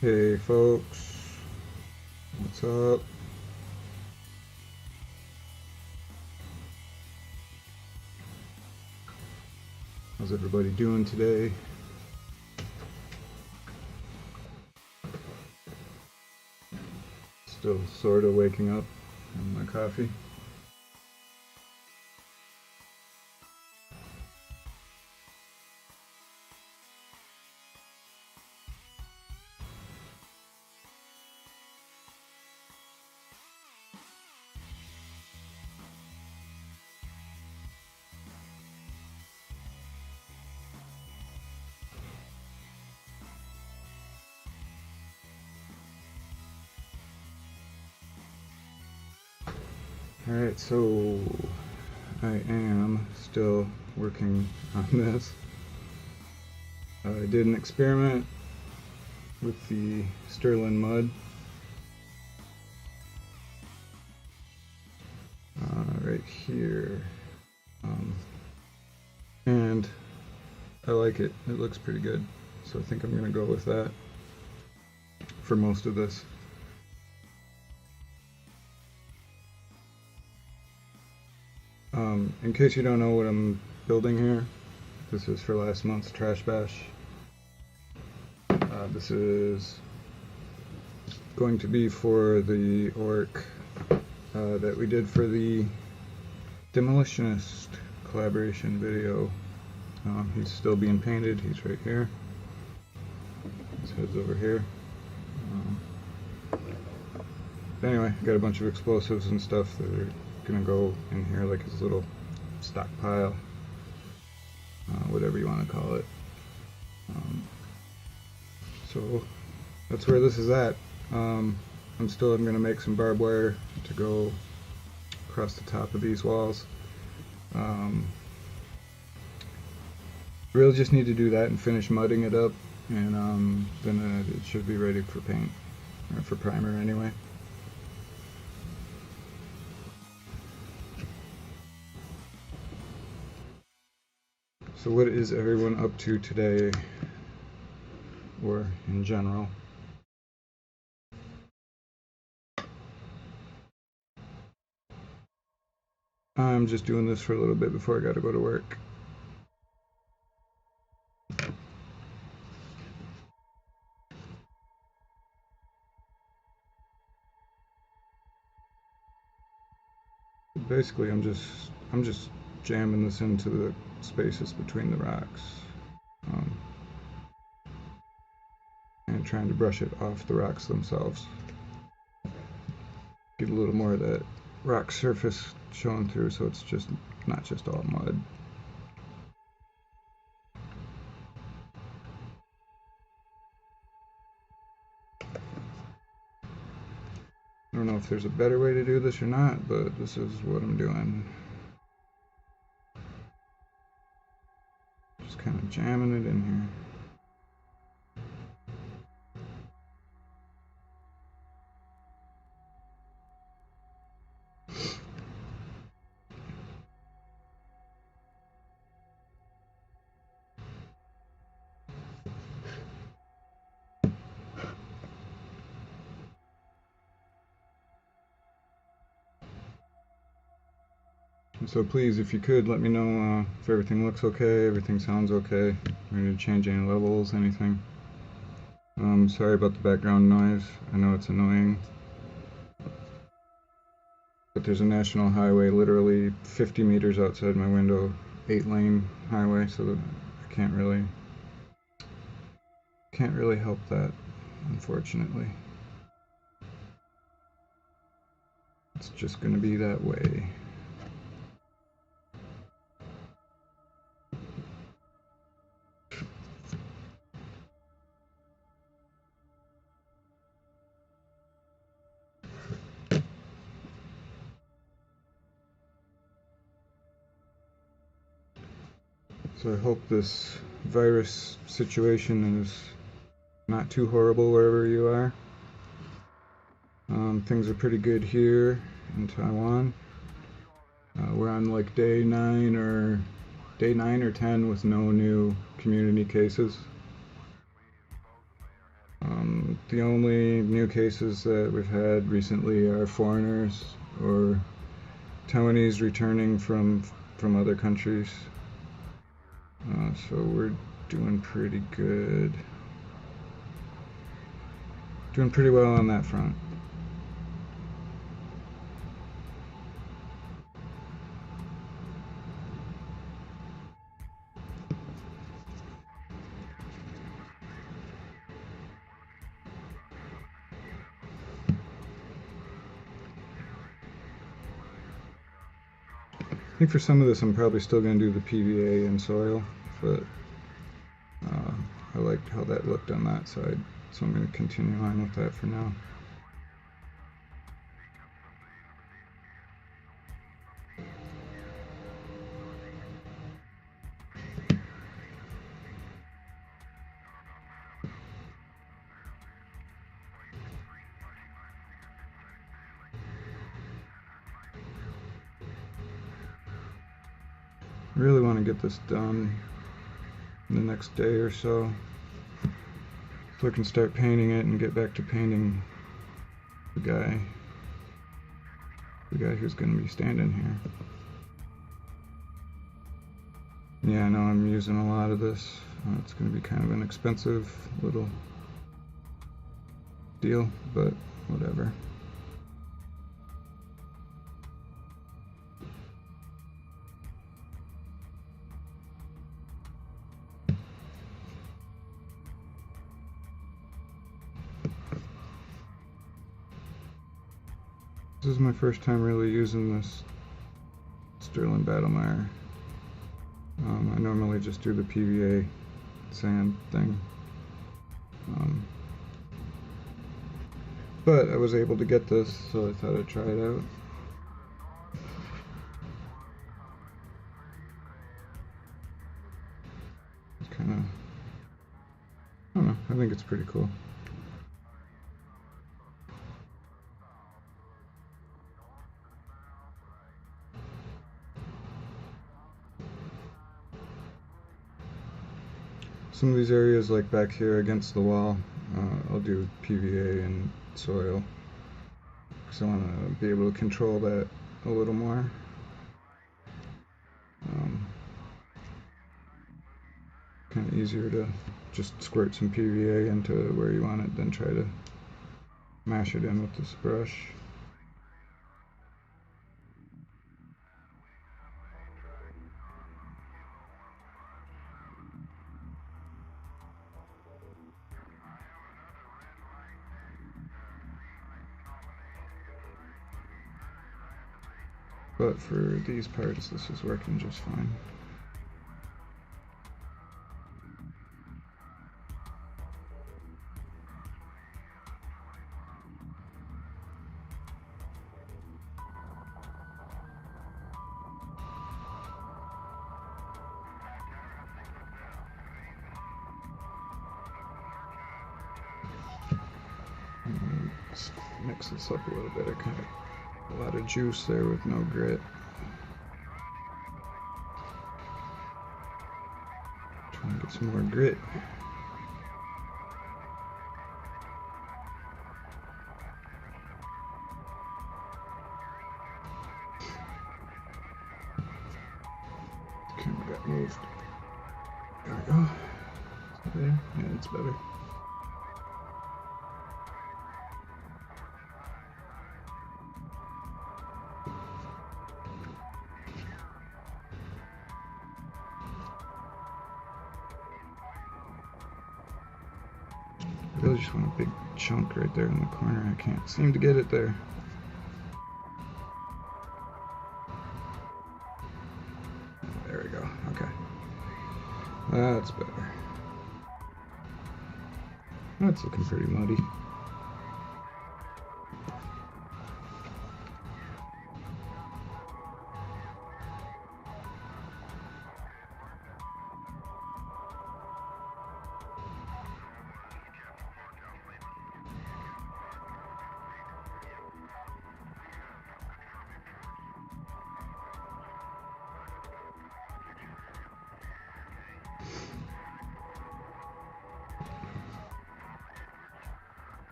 Hey folks, what's up? How's everybody doing today? Still sort of waking up on my coffee. Alright, so I am still working on this. I did an experiment with the Sterling mud. Right here. And I like it. It looks pretty good. So I think I'm going to go with that for most of this. In case you don't know what I'm building here, this is for last month's trash bash. This is going to be for the orc that we did for the Demolitionist collaboration video. He's still being painted. He's right here. His head's over here. But anyway, I got a bunch of explosives and stuff that are gonna go in here, like his little stockpile, whatever you want to call it. So that's where this is at. I'm gonna make some barbed wire to go across the top of these walls. Really just need to do that and finish mudding it up, and then it should be ready for paint, or for primer anyway. So what is everyone up to today, or in general? I'm just doing this for a little bit before I gotta go to work. Basically, I'm just jamming this into the spaces between the rocks, and trying to brush it off the rocks themselves. Get a little more of that rock surface showing through, so it's just not just all mud. I don't know if there's a better way to do this or not, but this is what I'm doing. Just kind of jamming it in here. So please, if you could, let me know if everything looks okay, everything sounds okay, if I need to change any levels, anything. Sorry about the background noise. I know it's annoying. But there's a national highway literally 50 meters outside my window, 8-lane highway, so I can't really help that, unfortunately. It's just gonna be that way. So I hope this virus situation is not too horrible wherever you are. Things are pretty good here in Taiwan. We're on like day 9 or 10 with no new community cases. The only new cases that we've had recently are foreigners or Taiwanese returning from other countries. So we're doing pretty good. Doing pretty well on that front. I think for some of this I'm probably still going to do the PVA and soil, but I liked how that looked on that side, so I'm going to continue on with that for now. I really want to get this done in the next day or so I can start painting it and get back to painting the guy who's going to be standing here. Yeah, I know I'm using a lot of this. It's going to be kind of an expensive little deal, but whatever. This is my first time really using this Sterling Battlemire. I normally just do the PVA sand thing. But I was able to get this, so I thought I'd try it out. It's kind of, I don't know, I think it's pretty cool. Some of these areas, like back here against the wall, I'll do PVA and soil, because I want to be able to control that a little more. Kind of easier to just squirt some PVA into where you want it than try to mash it in with this brush. But for these parts, this is working just fine. Let's mix this up a little bit. I kind of a lot of juice there with no grit. Trying to get some more grit. Camera got moved. There we go. Is that better? Yeah, it's better. I really just want a big chunk right there in the corner. I can't seem to get it there. There we go. Okay. That's better. That's looking pretty muddy.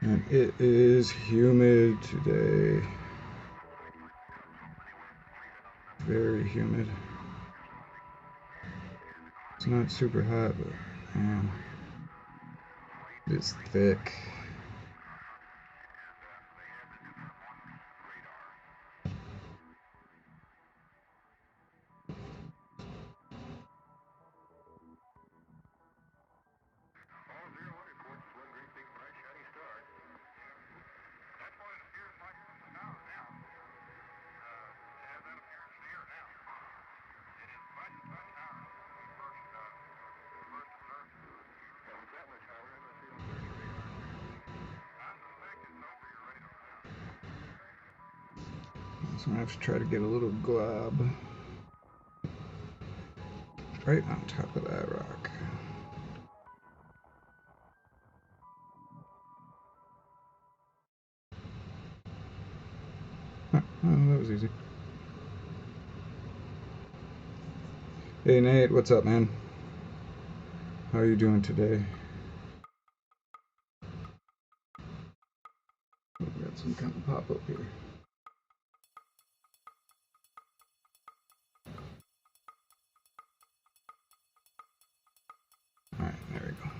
And it is humid today. Very humid. It's not super hot, but man, it's thick. So I have to try to get a little glob right on top of that rock. Huh, oh, that was easy. Hey Nate, what's up, man? How are you doing today? Oh, we got some kind of pop-up here. Alright, there we go.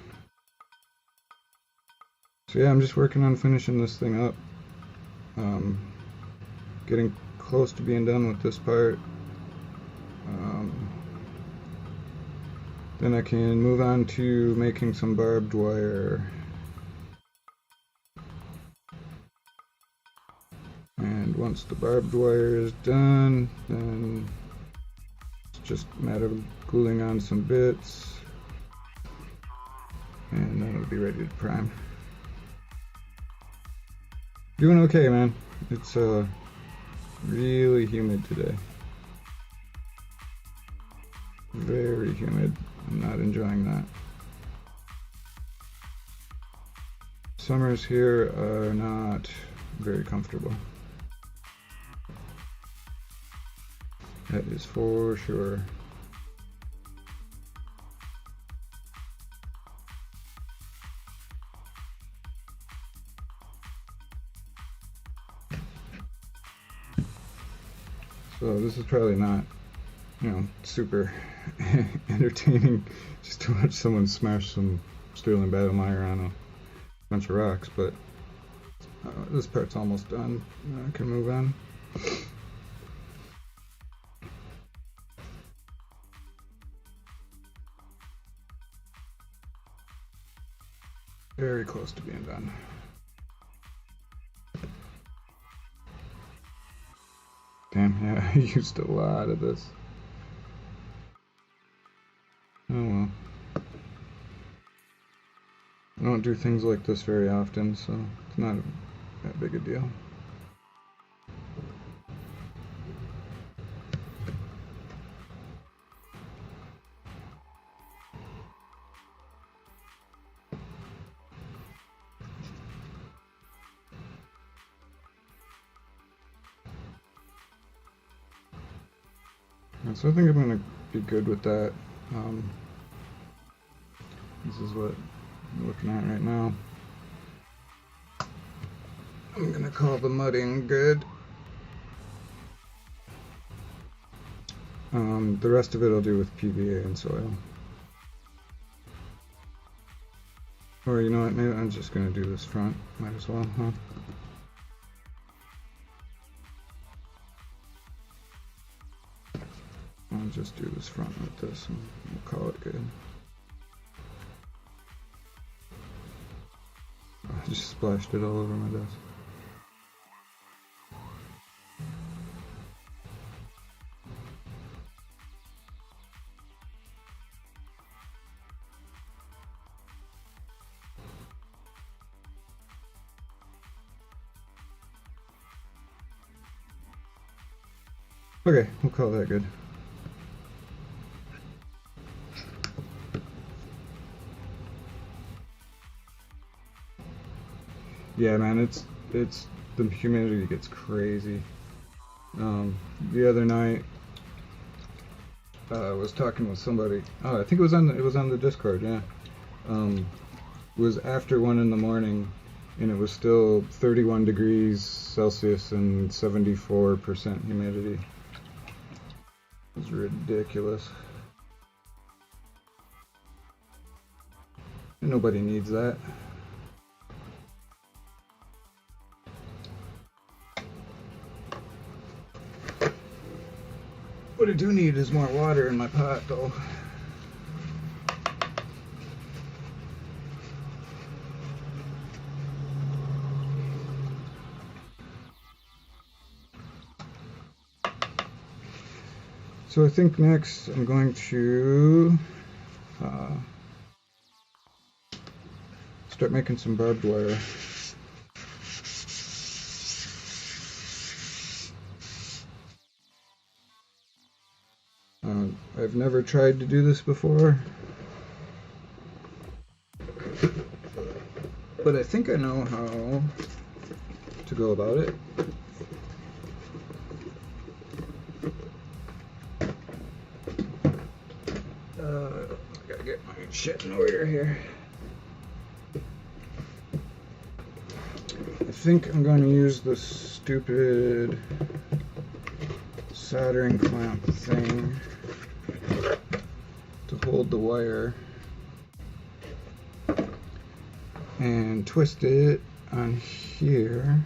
So yeah, I'm just working on finishing this thing up. Getting close to being done with this part. Then I can move on to making some barbed wire. And once the barbed wire is done, then it's just a matter of gluing on some bits. And then it'll be ready to prime. Doing okay, man. It's really humid today. Very humid. I'm not enjoying that. Summers here are not very comfortable. That is for sure. So this is probably not, super entertaining just to watch someone smash some sterling battle mire on a bunch of rocks, but this part's almost done. I can move on. Very close to being done. Damn, yeah, I used a lot of this. Oh well. I don't do things like this very often, so it's not that big a deal. So I think I'm going to be good with that. This is what I'm looking at right now. I'm going to call the mudding good. The rest of it I'll do with PVA and soil. Or you know what, maybe I'm just going to do this front. Might as well, huh? I'll just do this front like this and we'll call it good. I just splashed it all over my desk. Okay, we'll call that good. Yeah, man, it's the humidity gets crazy. The other night, I was talking with somebody. Oh, I think it was on the Discord. Yeah, it was after 1 in the morning, and it was still 31 degrees Celsius and 74% humidity. It was ridiculous. And nobody needs that. What I do need is more water in my pot, though. So I think next I'm going to start making some barbed wire. I've never tried to do this before, but I think I know how to go about it. I gotta get my shit in order here. I think I'm going to use this stupid soldering clamp thing to hold the wire and twist it on here,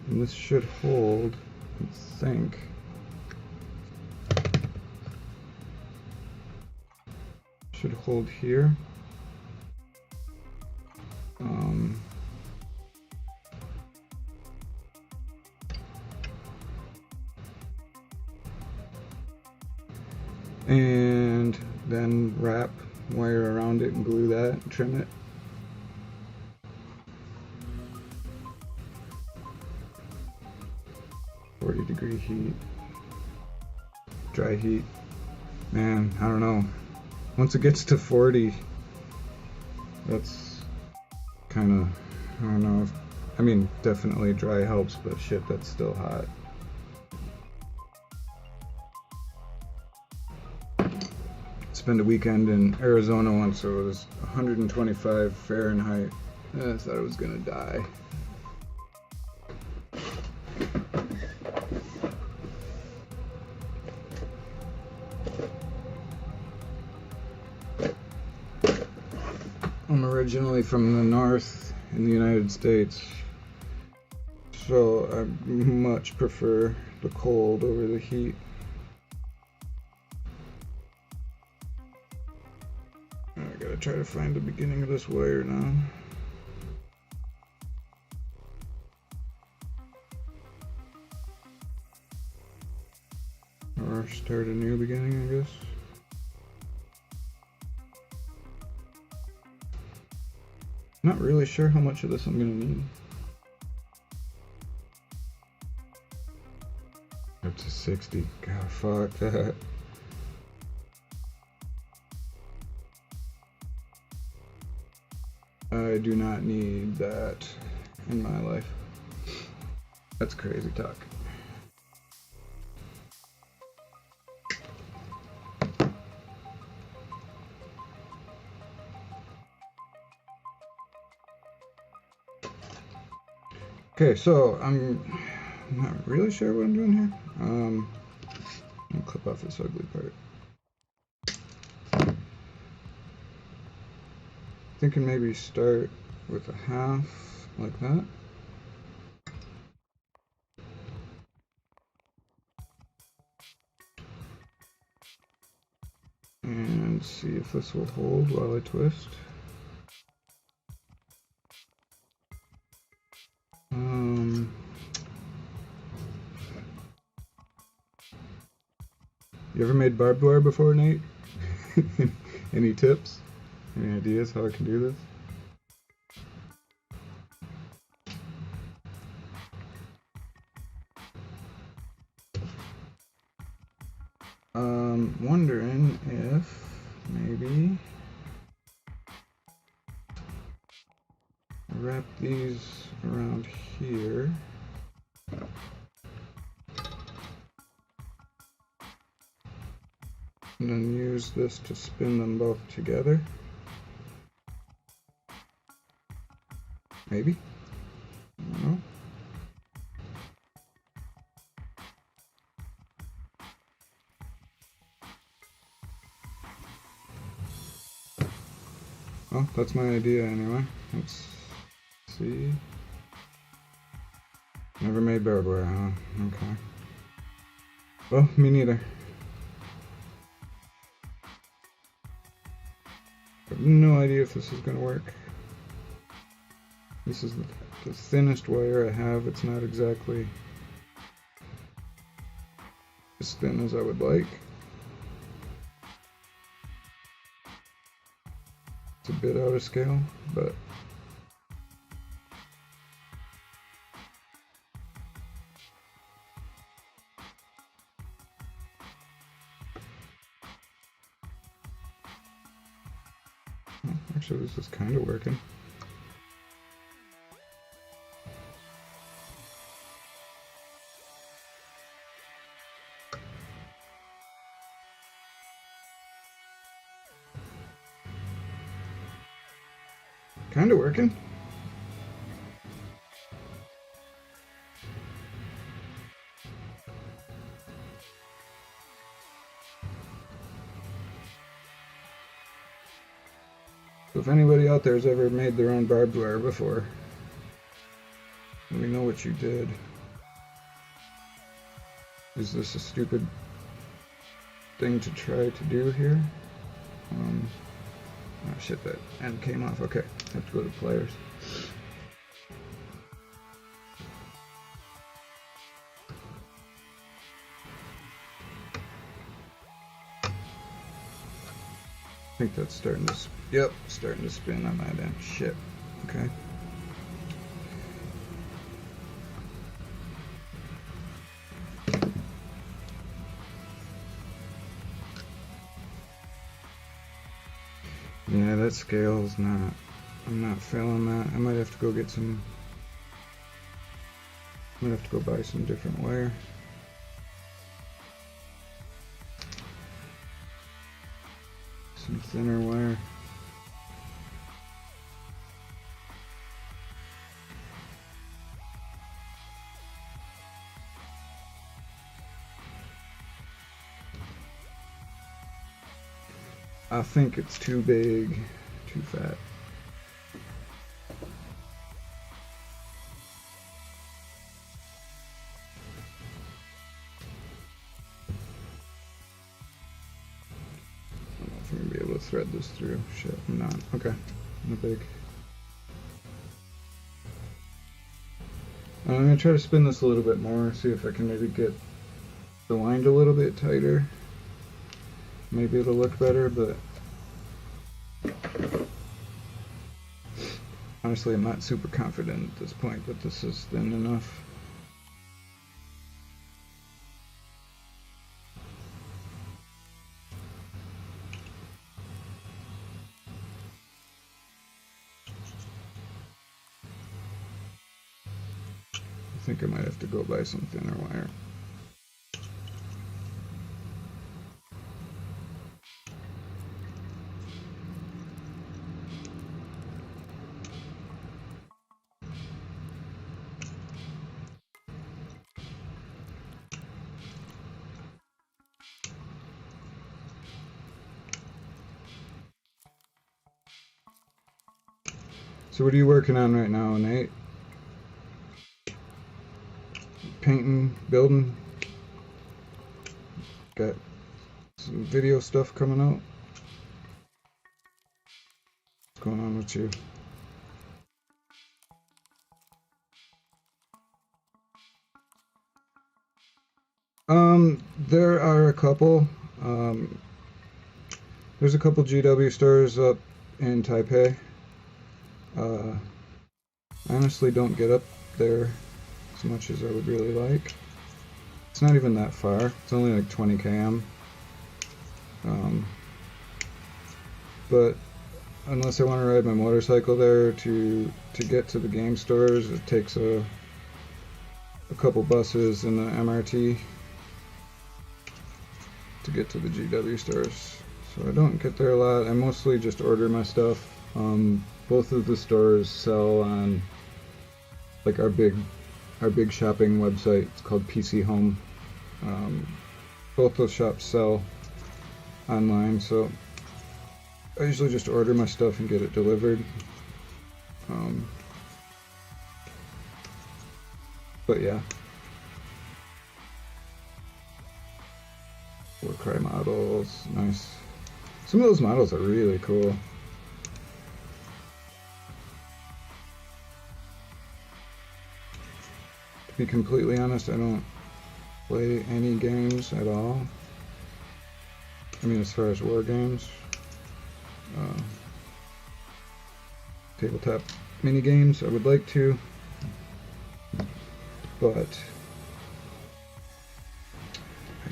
and this should hold, I think. Should hold here. And then wrap wire around it and glue that and trim it. .40-degree heat, dry heat. Man, I don't know. Once it gets to 40, that's kind of, I don't know. I mean, definitely dry helps, but shit, that's still hot. Spent a weekend in Arizona once, so it was 125 Fahrenheit. I thought I was gonna die. I'm originally from the north in the United States, so I much prefer the cold over the heat. I gotta try to find the beginning of this wire now. Or start a new beginning, I guess. Not really sure how much of this I'm gonna need. Up to 60. God, fuck that. I do not need that in my life. That's crazy talk. Okay, so I'm not really sure what I'm doing here. I'm gonna clip off this ugly part. Thinking maybe start with a half like that. And see if this will hold while I twist. You ever made barbed wire before, Nate? Any tips? Any ideas how I can do this? Wondering if maybe wrap these around here. And then use this to spin them both together. Maybe? I don't know. Well, that's my idea anyway. Let's see. Never made barbed wire, huh? Okay. Well, me neither. I have no idea if this is gonna work. This is the thinnest wire I have. It's not exactly as thin as I would like. It's a bit out of scale, but actually this is kind of working. Kind of working. So if anybody out there has ever made their own barbed wire before, let me know what you did. Is this a stupid thing to try to do here? Oh shit, that end came off. Okay, have to go to pliers. I think that's starting to, yep, starting to spin on that end. Shit, okay. Yeah, that scale is not, I'm not feeling that. I might have to go get some, I might have to go buy some different wire. Some thinner wire. I think it's too big, too fat. I don't know if I'm gonna be able to thread this through. Shit, I'm not. Okay, not big. I'm gonna try to spin this a little bit more, see if I can maybe get the wind a little bit tighter. Maybe it'll look better, but honestly I'm not super confident at this point that this is thin enough. I think I might have to go buy some thinner wire. So what are you working on right now, Nate? Painting, building? Got some video stuff coming out? What's going on with you? There are a couple. There's a couple GW stores up in Taipei. I honestly don't get up there as much as I would really like. It's not even that far. It's only like 20 km. But unless I want to ride my motorcycle there to get to the game stores, it takes a couple buses and an MRT to get to the GW stores. So I don't get there a lot. I mostly just order my stuff. Both of the stores sell on like our big shopping website. It's called PC Home. Both those shops sell online, so I usually just order my stuff and get it delivered. But yeah, Warcry models, nice. Some of those models are really cool. To be completely honest, I don't play any games at all. I mean, as far as war games, tabletop mini games, I would like to, but I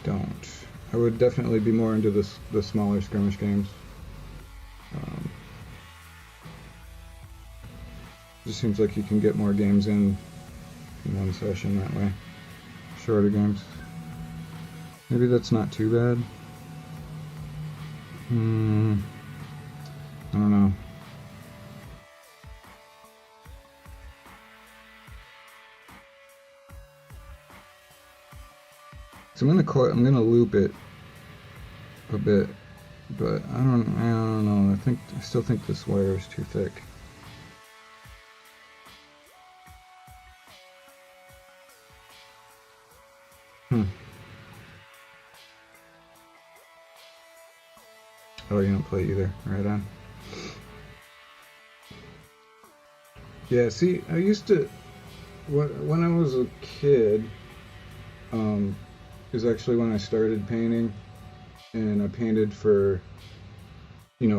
don't. I would definitely be more into the smaller skirmish games. It just seems like you can get more games in one session that way. Shorter games. Maybe that's not too bad. I don't know. So I'm gonna loop it a bit, but I don't know. I still think this wire is too thick. Oh, you don't play either. Right on. Yeah, see, I used to, when I was a kid, is actually when I started painting, and I painted for,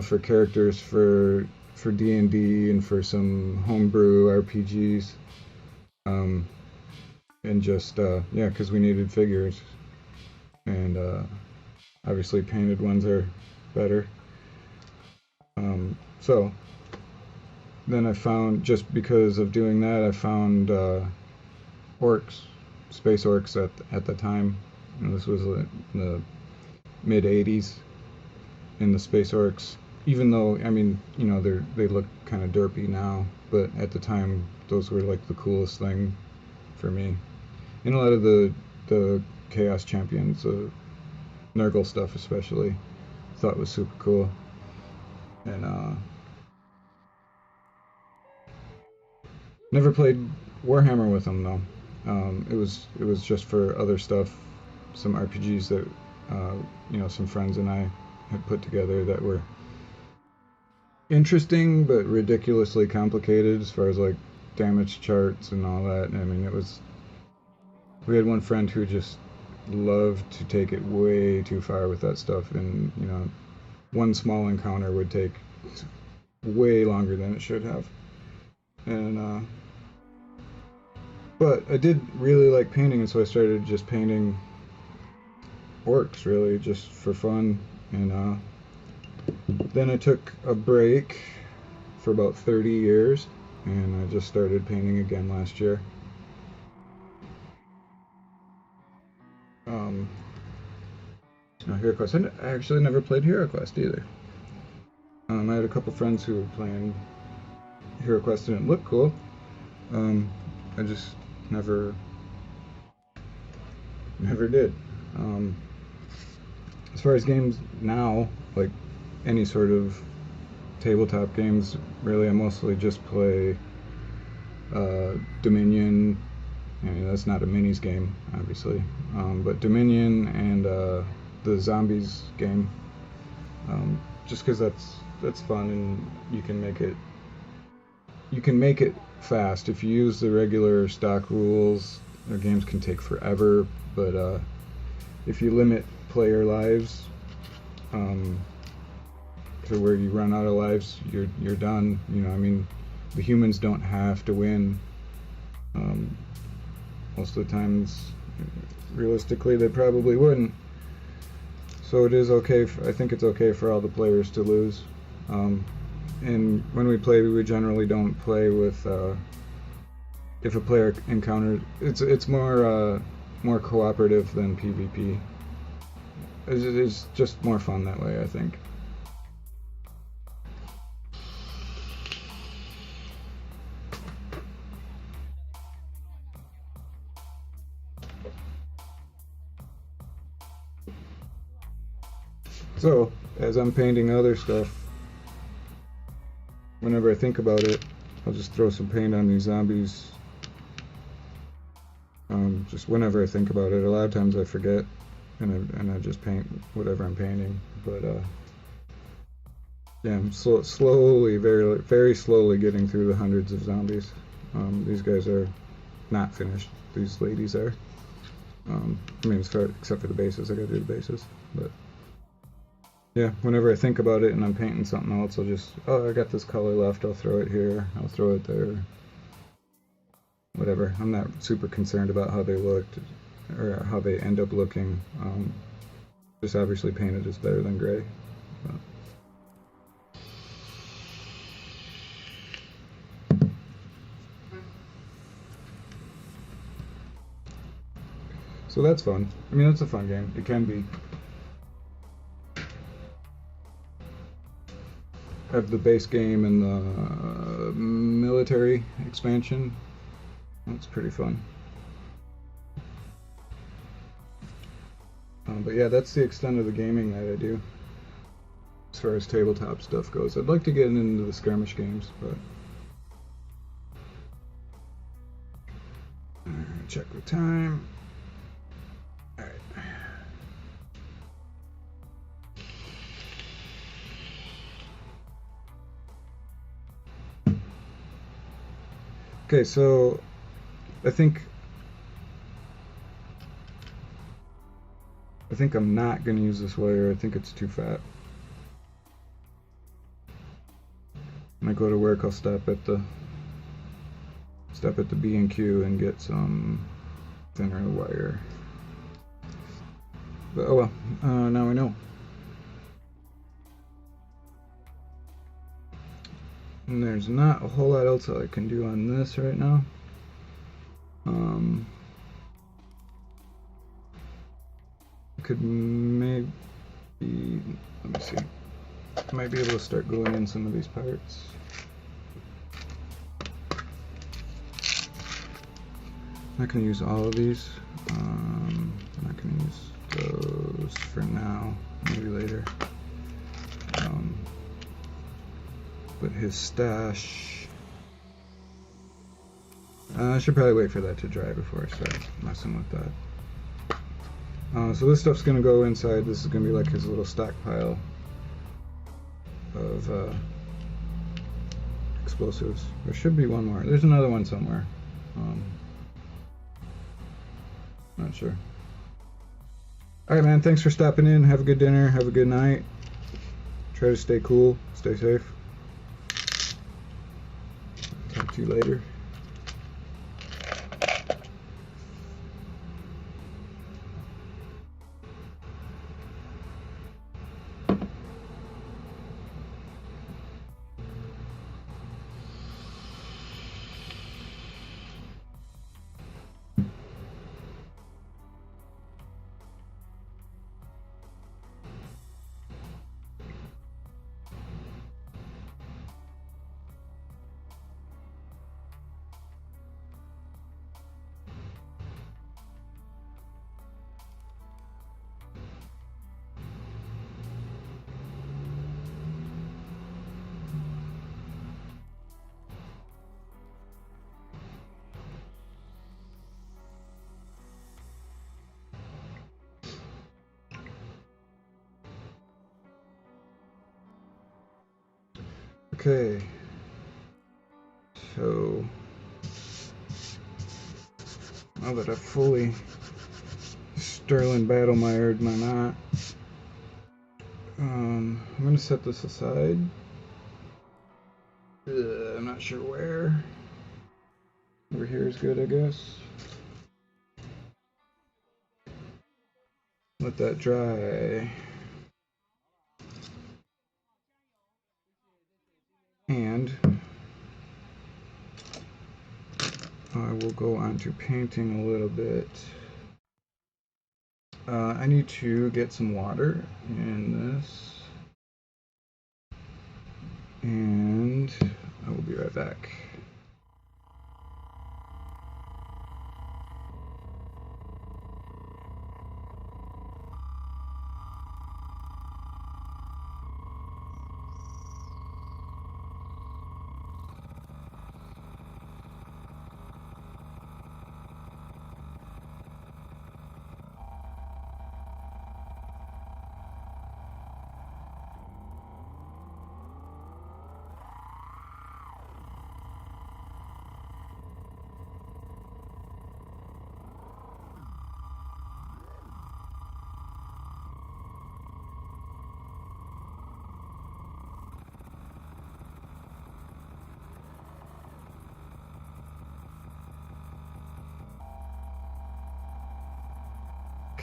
for characters for D&D and for some homebrew RPGs, and just yeah, because we needed figures, and obviously painted ones are better. So then I found, just because of doing that, I found orcs, space orcs at the time. And this was in the mid 80s, and the space orcs, even though, I mean, they look kind of derpy now, but at the time those were like the coolest thing for me. And a lot of the Chaos Champions, Nurgle stuff especially, thought was super cool. And never played Warhammer with them though. It was just for other stuff, some RPGs that some friends and I had put together that were interesting but ridiculously complicated as far as like damage charts and all that. I mean, we had one friend who just loved to take it way too far with that stuff, and one small encounter would take way longer than it should have. And but I did really like painting, and so I started just painting orcs, really, just for fun. And then I took a break for about 30 years, and I just started painting again last year. HeroQuest. I actually never played HeroQuest either. I had a couple friends who were playing HeroQuest and it looked cool. I just never did. As far as games now, like any sort of tabletop games, really, I mostly just play Dominion. I mean, that's not a minis game, obviously, but Dominion and the Zombies game, just because that's fun, and you can make it fast. If you use the regular stock rules, the games can take forever, but if you limit player lives to where you run out of lives, you're done. I mean, the humans don't have to win. Most of the times, realistically, they probably wouldn't. So it is okay. I think it's okay for all the players to lose. And when we play, we generally don't play with. If a player encounters, it's more cooperative than PvP. It's just more fun that way, I think. So, as I'm painting other stuff, whenever I think about it, I'll just throw some paint on these zombies. Just whenever I think about it. A lot of times I forget, and I just paint whatever I'm painting. But yeah, I'm slowly, very, very slowly getting through the hundreds of zombies. These guys are not finished. These ladies are. I mean, except for the bases, I gotta do the bases. But yeah, whenever I think about it and I'm painting something else, I'll just, oh, I got this color left, I'll throw it here, I'll throw it there. Whatever. I'm not super concerned about how they looked or how they end up looking. Just obviously painted is better than gray. But. So that's fun. I mean, it's a fun game. It can be. Have the base game and the military expansion. That's pretty fun. But yeah, that's the extent of the gaming that I do as far as tabletop stuff goes. I'd like to get into the skirmish games, but check the time. All right. Okay, so I think I'm not going to use this wire. I think it's too fat. When I go to work, I'll stop at the B&Q and get some thinner wire. But oh well, now I know. And there's not a whole lot else I can do on this right now. Could maybe, let me see. I might be able to start gluing in some of these parts. I'm not going to use all of these. I'm not going to use those for now. Maybe later. But his stash. I should probably wait for that to dry before I start messing with that. So this stuff's going to go inside. This is going to be like his little stockpile of explosives. There should be one more. There's another one somewhere. Not sure. Alright, man. Thanks for stopping in. Have a good dinner. Have a good night. Try to stay cool. Stay safe. Talk to you later. Okay, so now that I've fully Sterling battle-mired my knot, I'm going to set this aside. I'm not sure where. Over here is good, I guess. Let that dry. And I will go on to painting a little bit. I need to get some water in this. And I will be right back.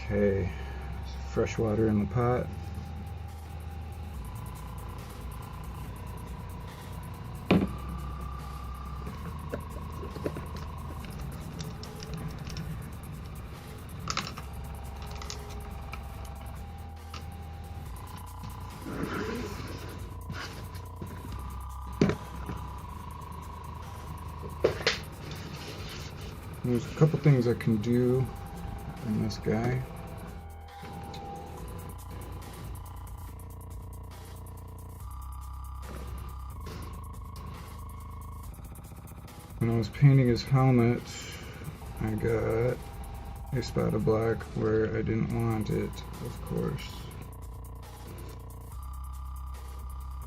Okay, fresh water in the pot. There's a couple things I can do on this guy. When I was painting his helmet, I got a spot of black where I didn't want it, of course.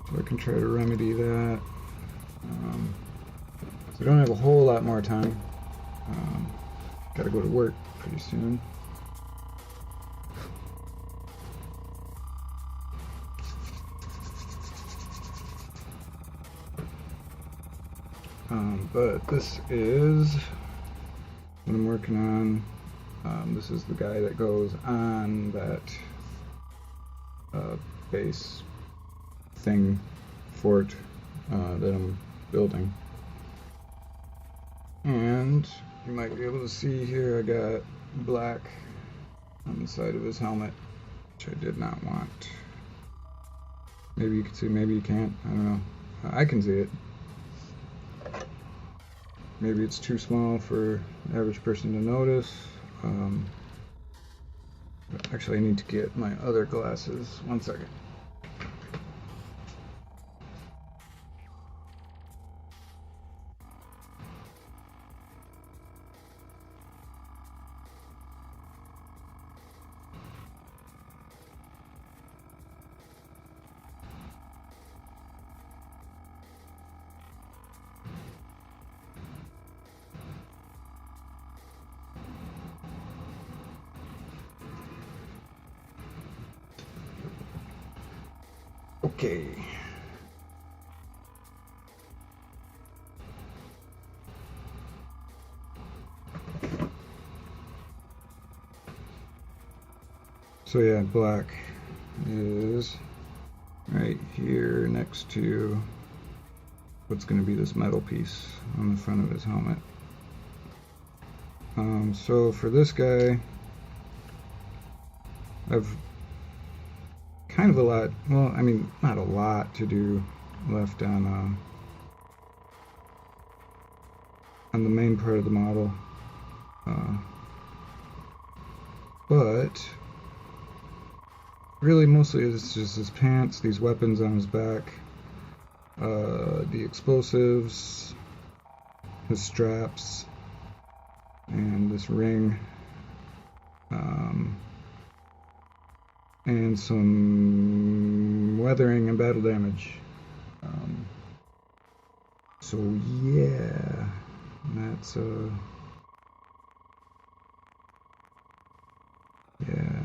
So I can try to remedy that. So I don't have a whole lot more time. Gotta go to work pretty soon. But this is what I'm working on. This is the guy that goes on that base thing fort that I'm building. And you might be able to see here I got black on the side of his helmet, which I did not want. Maybe you can see, maybe you can't, I don't know. I can see it. Maybe it's too small for the average person to notice. But actually I need to get my other glasses. 1 second. Okay. So yeah, black is right here next to what's going to be this metal piece on the front of his helmet. So for this guy, I've kind of a lot, well, I mean, not a lot to do left on the main part of the model, but really mostly it's just his pants, these weapons on his back, the explosives, his straps, and this ring, and some weathering and battle damage. So yeah, that's yeah,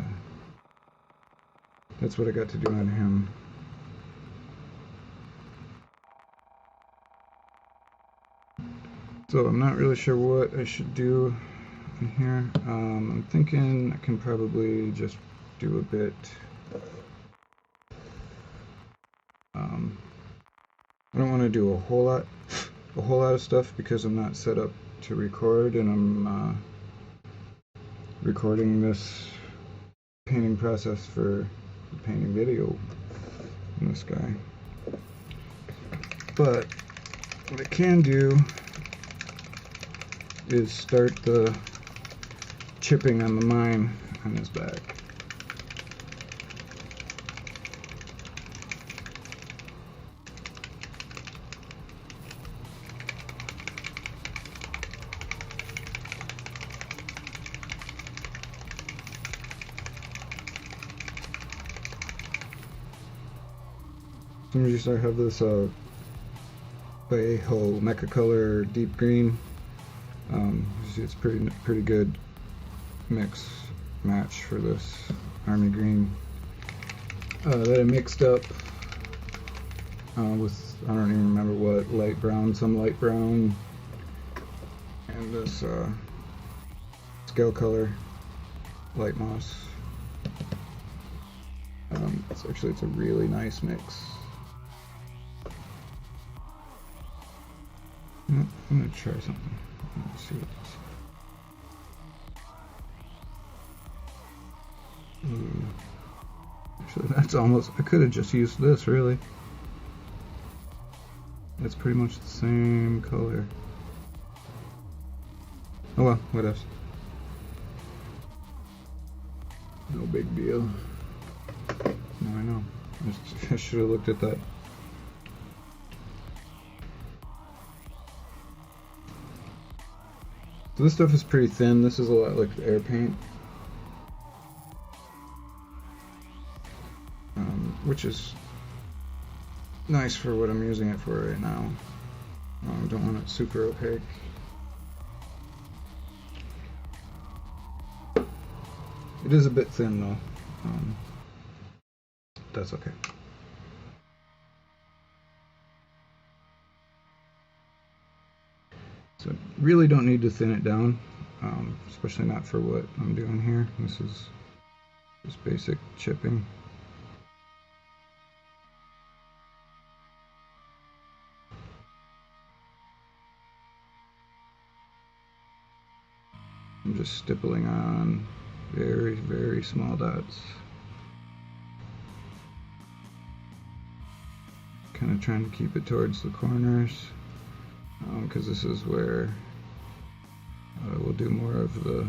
that's what I got to do on him. So I'm not really sure what I should do in here. I'm thinking I can probably just do a bit. I don't want to do a whole lot of stuff because I'm not set up to record, and I'm recording this painting process for the painting video in this guy. But what I can do is start the chipping on the mine on his back. Some of you I have this Vallejo Mecha Color Deep Green. It's pretty good mix match for this Army Green that I mixed up with, I don't even remember what, light brown, some light brown, and this scale color. light moss. It's a really nice mix. I'm gonna try something. Let's see what this. Actually, that's almost. I could have just used this, really. It's pretty much the same color. Oh well, what else? No big deal. No, I know. I should have looked at that. So this stuff is pretty thin. This is a lot like air paint. Which is nice for what I'm using it for right now. Don't want it super opaque. It is a bit thin though. That's okay. So really don't need to thin it down, especially not for what I'm doing here. This is just basic chipping. I'm just stippling on very, very small dots. Kind of trying to keep it towards the corners, because this is where we'll do more of the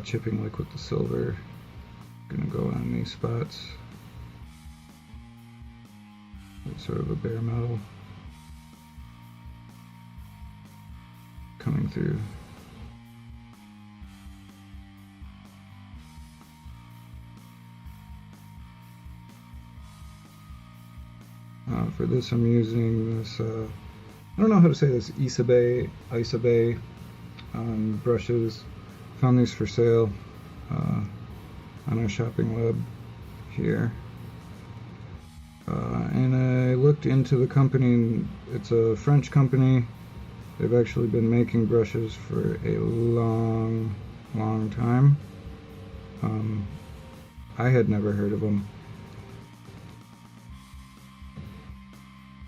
chipping, like with the silver. Gonna go on these spots. It's sort of a bare metal coming through. For this I'm using this, I don't know how to say this, Isabe brushes. Found these for sale on our shopping web here. And I looked into the company. It's a French company. They've actually been making brushes for a long, long time. I had never heard of them.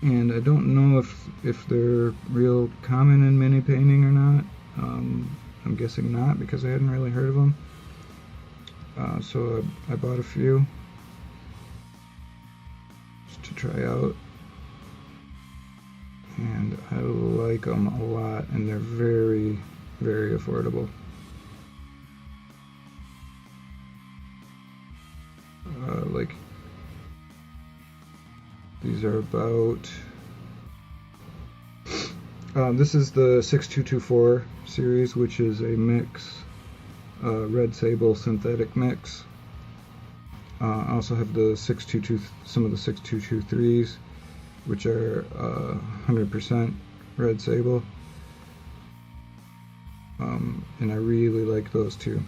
And I don't know if they're real common in mini painting or not. I'm guessing not, because I hadn't really heard of them. So I bought a few just to try out. And I like them a lot, and they're very, very affordable. Like, these are about, this is the 6224 series, which is a mix, red sable synthetic mix. I also have the 622, some of the 6223s, which are 100% red sable, and I really like those two.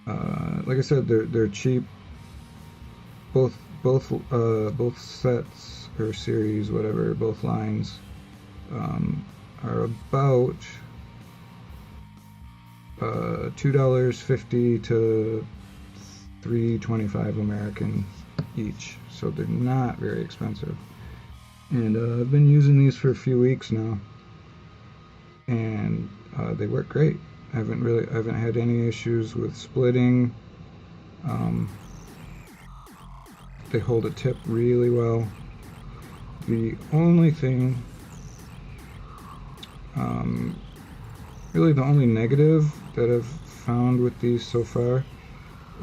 Like I said, they're cheap. Both sets or series, whatever, both lines are about $2.50 to $3.25 American each, so they're not very expensive. And I've been using these for a few weeks now, and they work great. I haven't had any issues with splitting. They hold a tip really well. The only thing, really the only negative that I've found with these so far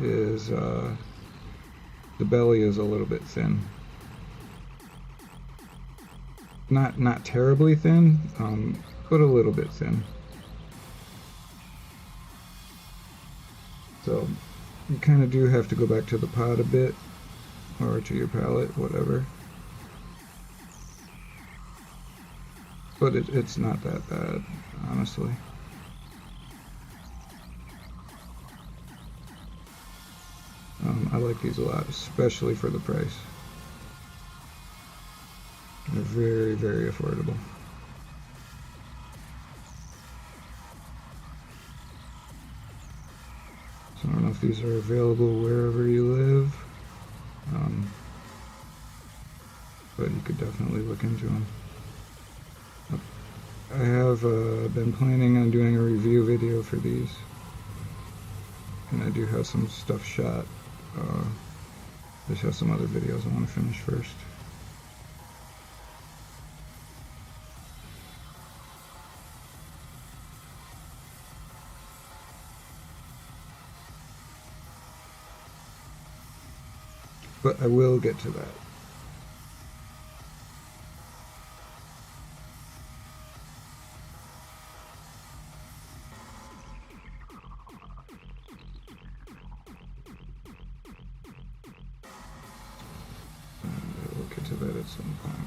is the belly is a little bit thin. Not terribly thin, but a little bit thin. So you kind of do have to go back to the pot a bit, or to your palette, whatever. But it's not that bad, honestly. I like these a lot, especially for the price. They're very, very affordable. if these are available wherever you live, but you could definitely look into them. I have been planning on doing a review video for these, and I do have some stuff shot. Just have some other videos I want to finish first. But I will get to that. We'll get to that at some point.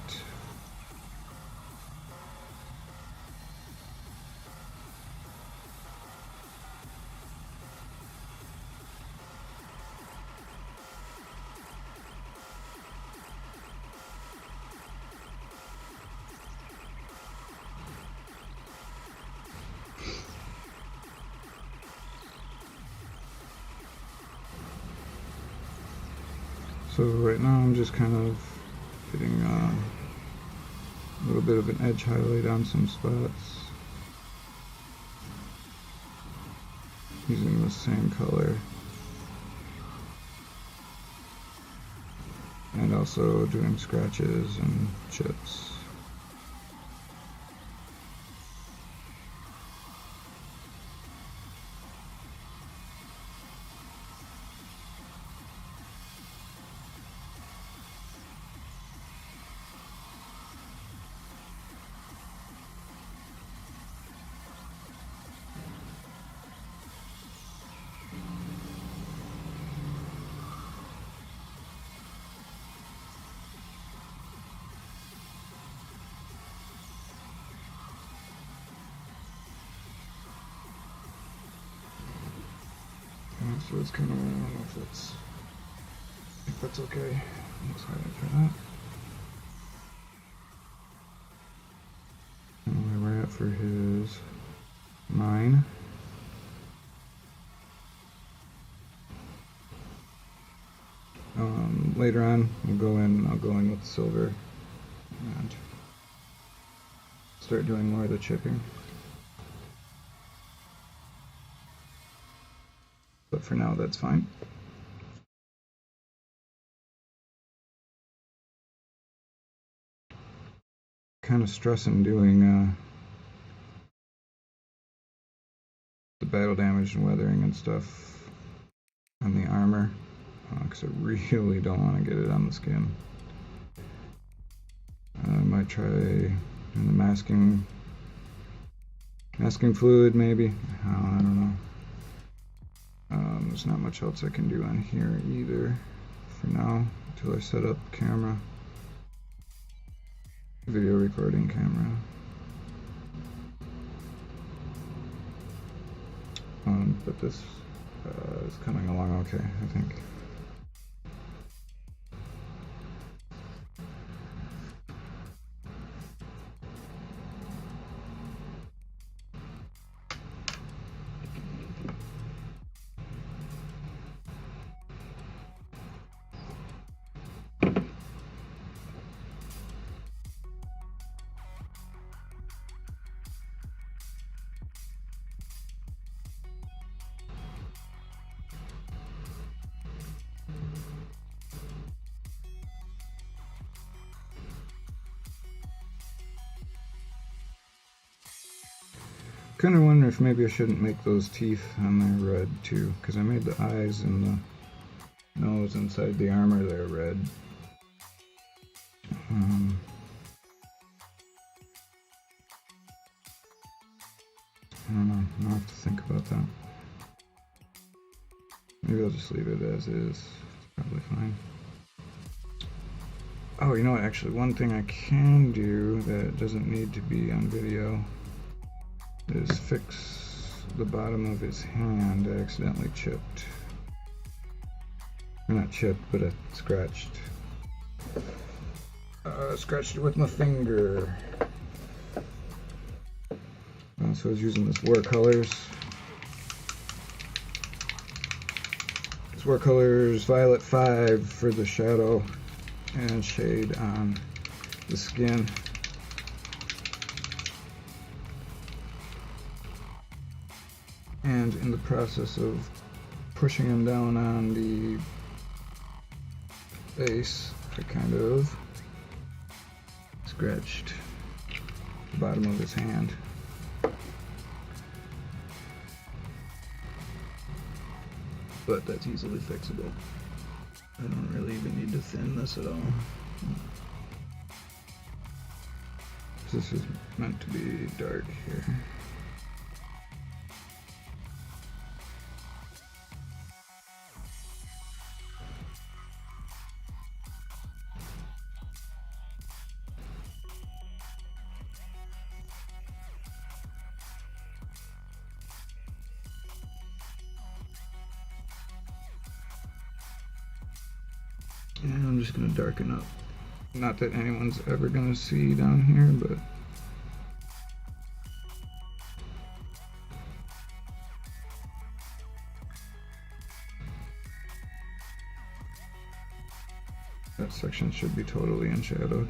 So right now I'm just kind of getting a little bit of an edge highlight on some spots, using the same color, and also doing scratches and chips. So it's kind of, I don't know if that's okay. Let's highlight for that. And where we're at for his mine. Later on, I'll go in with silver and start doing more of the chipping. But for now, that's fine. Kind of stressing doing the battle damage and weathering and stuff on the armor, because I really don't want to get it on the skin. I might try doing the masking fluid maybe. I don't know. There's not much else I can do on here either for now until I set up camera, video recording camera. But this is coming along okay, I think. Kind of wonder if maybe I shouldn't make those teeth on there red too, because I made the eyes and the nose inside the armor there red. I don't know, I'll have to think about that. Maybe I'll just leave it as is, it's probably fine. Oh, you know what, actually one thing I can do that doesn't need to be on video is fix the bottom of his hand. I accidentally chipped. Or not chipped, but I scratched. Scratched it with my finger. So I was using this watercolors. Watercolors Violet 5 for the shadow and shade on the skin. And in the process of pushing him down on the face, I kind of scratched the bottom of his hand. But that's easily fixable. I don't really even need to thin this at all. This is meant to be dark here. And I'm just going to darken up. Not that anyone's ever going to see down here, but that section should be totally unshadowed.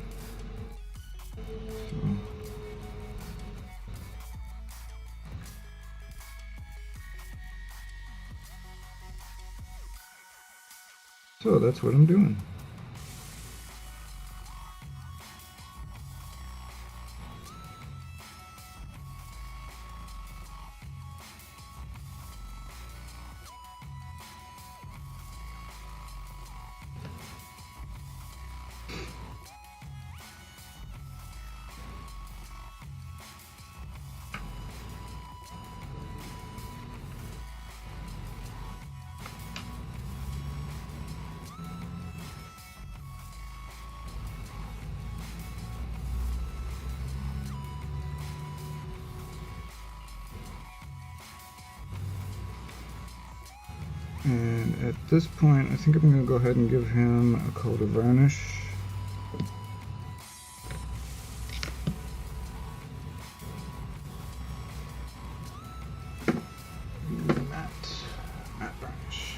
So that's what I'm doing. And at this point, I think I'm going to go ahead and give him a coat of varnish. Matte varnish.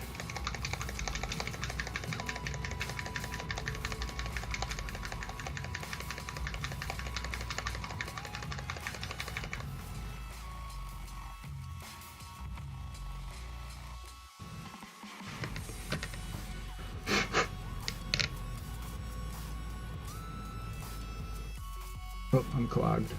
Oh, I'm clogged.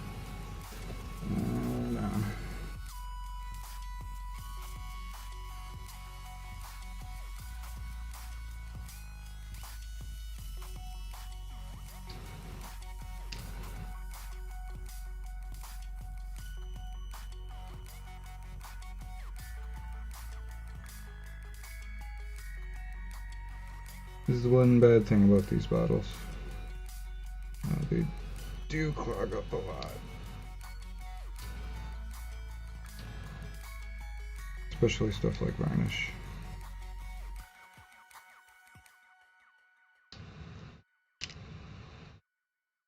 This is one bad thing about these bottles. They do clog up a lot. Especially stuff like varnish.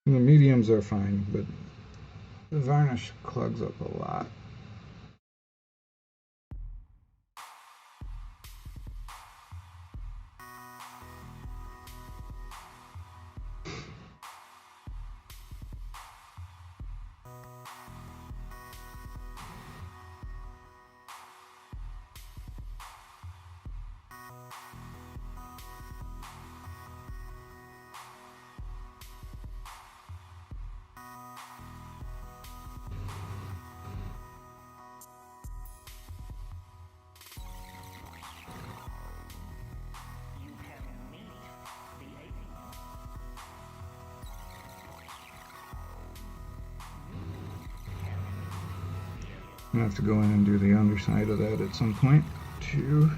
And the mediums are fine, but the varnish clogs up a lot. I'm gonna have to go in and do the underside of that at some point too.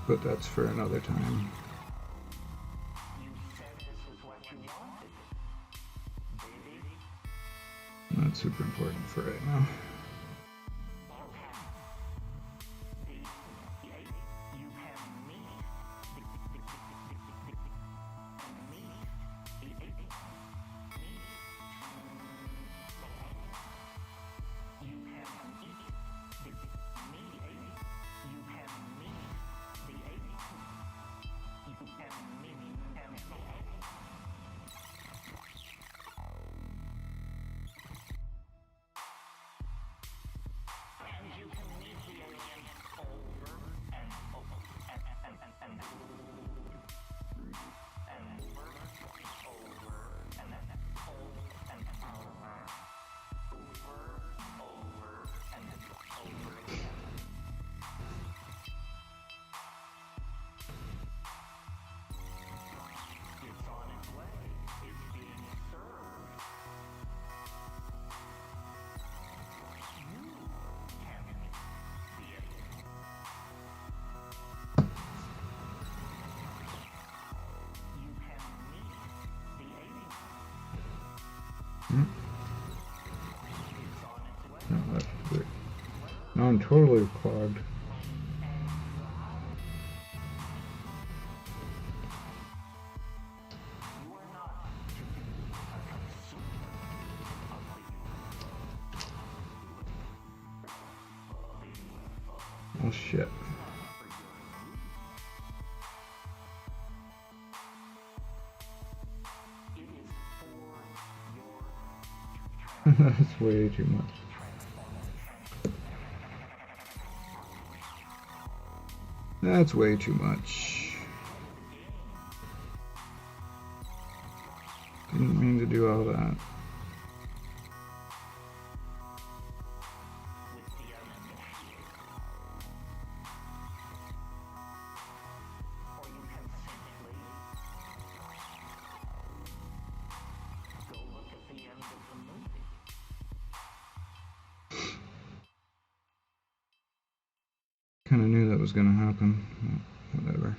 but that's for another time. Not super important for right now. No, that's weird. Now I'm totally clogged. Oh shit. That's way too much. That's way too much. Didn't mean to do all that. Kinda knew that was gonna happen. Whatever.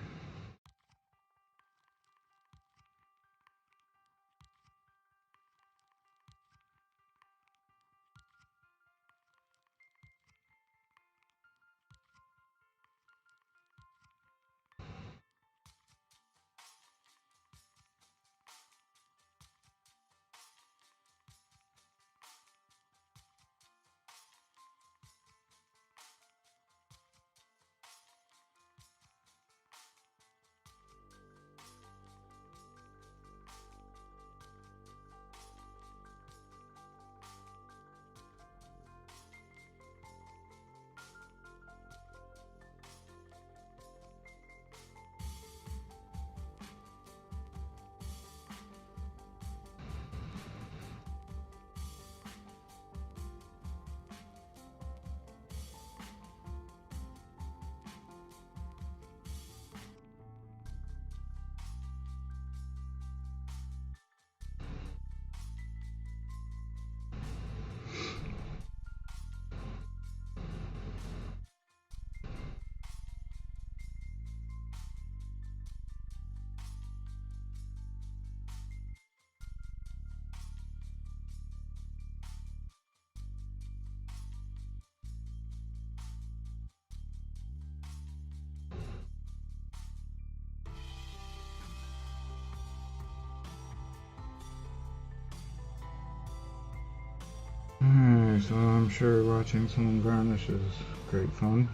Alright, so I'm sure watching someone varnish is great fun.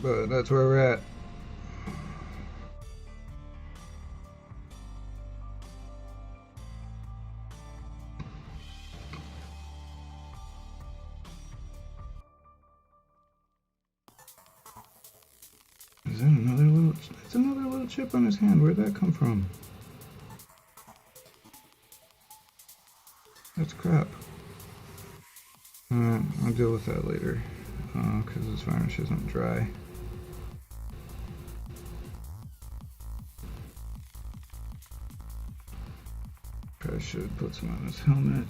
But that's where we're at. Is that another little... That's another little chip on his hand. Where'd that come from? That's crap. I'll deal with that later. Because this varnish isn't dry. Probably should put some on his helmet.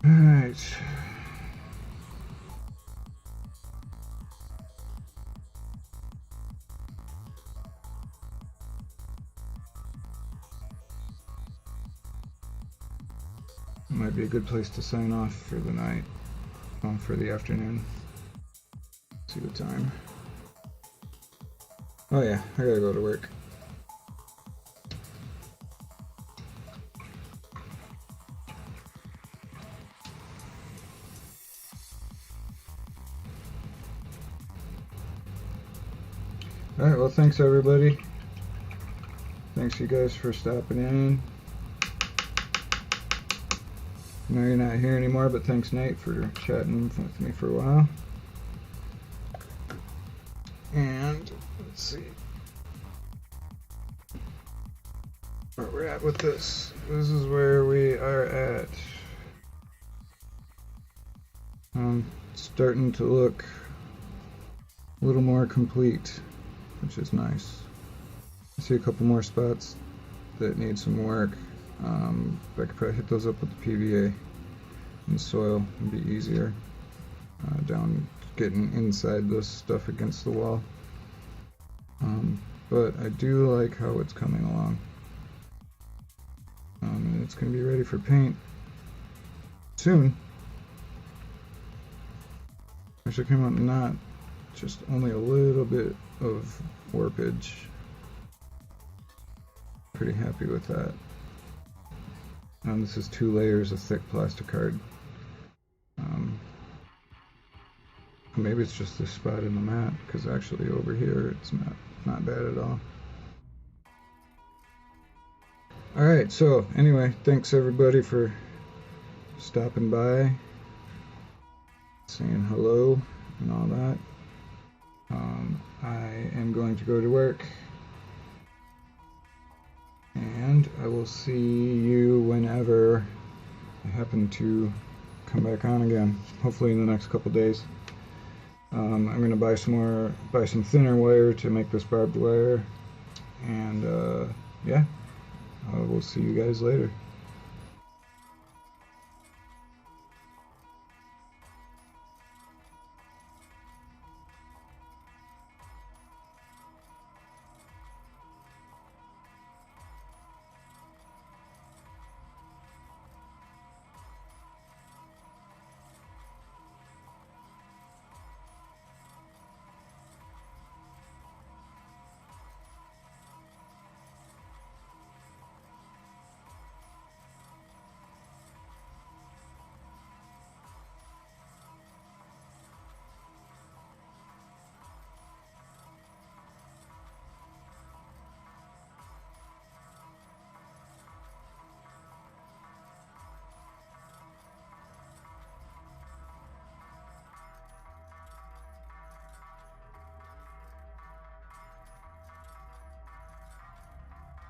Alright. Might be a good place to sign off for the night, for the afternoon. See the time. Oh yeah, I gotta go to work. Alright, well thanks everybody. Thanks you guys for stopping in. I know you're not here anymore, but thanks Nate for chatting with me for a while. And let's see where we're at with this. This is where we are at. Starting to look a little more complete, which is nice. I see a couple more spots that need some work. I could probably hit those up with the PVA and soil. It'd be easier. Down getting inside this stuff against the wall. But I do like how it's coming along. And it's going to be ready for paint soon. Actually came out not just only a little bit of warpage. Pretty happy with that. And this is 2 layers of thick plastic card. Maybe it's just this spot in the mat, because actually over here it's not bad at all. Alright, so anyway, thanks everybody for stopping by, saying hello and all that. I am going to go to work, and I will see you whenever I happen to come back on again, hopefully in the next couple days. I'm going to buy some thinner wire to make this barbed wire, and yeah, we'll see you guys later.